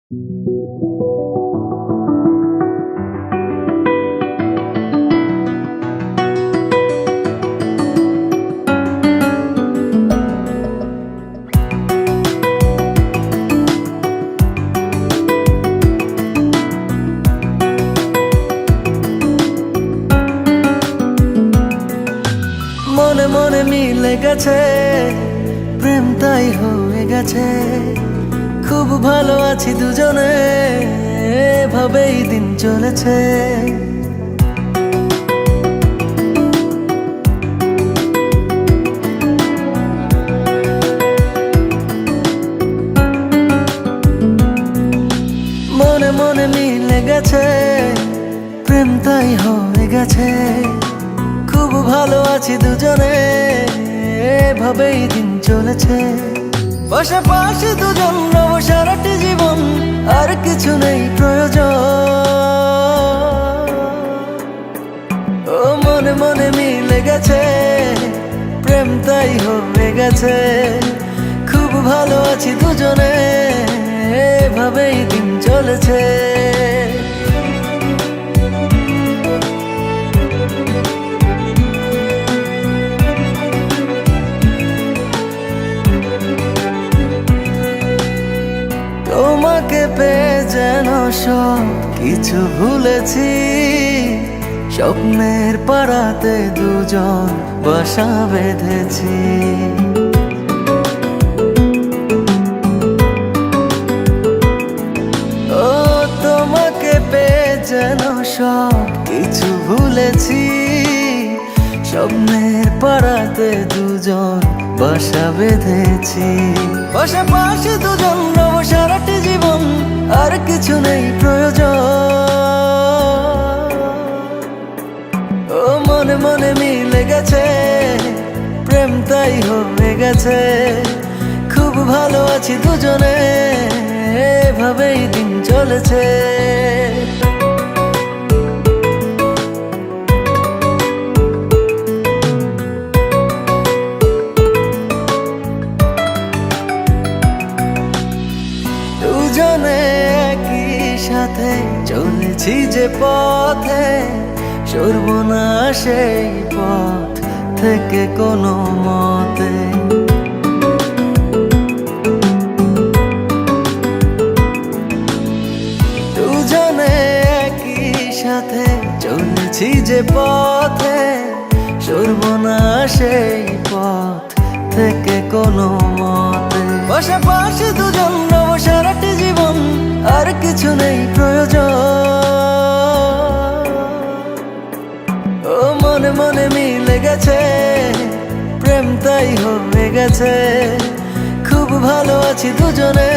মনে মনে মিলে গেছে, প্রেম তাই হয়ে গেছে। খুব ভালো আছি দুজনে, এভাবেই দিন চলেছে। মনে মনে মিলে গেছে, প্রেম তাই হয়ে গেছে। খুব ভালো আছি দুজনে, এভাবেই দিন চলেছে। পাশাপাশি দুজন রব সারাটি জীবন, আর কিছু নেই প্রয়োজন। ও মনে মনে মিলে গেছে, প্রেম তাই হয়ে গেছে। খুব ভালো আছি দুজনে, এভাবেই দিন চলেছে। তোমাকে পেয়ে যেন সব কিছু ভুলেছি। স্বপ্নের পাড়াতে দুজন বাসা বেঁধেছি। ও তোমাকে পেয়ে যেন সব কিছু ভুলেছি। স্বপ্নের পাড়াতে দুজন বাসা বেঁধেছি। পাশাপাশি দুজন রব সারাটি জীবন, আর কিছু নেই প্রয়োজন। ও মনে মনে মিলে গেছে, প্রেম তাই হয়ে গেছে। খুব ভালো আছি দুজনে, এভাবেই দিন চলেছে। দুজনে একই সাথে চলেছি যে পথে, সরব না সেই পথ থেকে কোনো মতে। দুজনে একই সাথে চলেছি যে পথে, সরব না সেই পথ থেকে কোনো মতে। পাশাপাশি দুজন রব সারাটি জীবন, আর কিছু নেই প্রয়োজন। ও মনে মনে মিলে গেছে, প্রেম তাই হয়ে গেছে। খুব ভালো আছি দুজনে,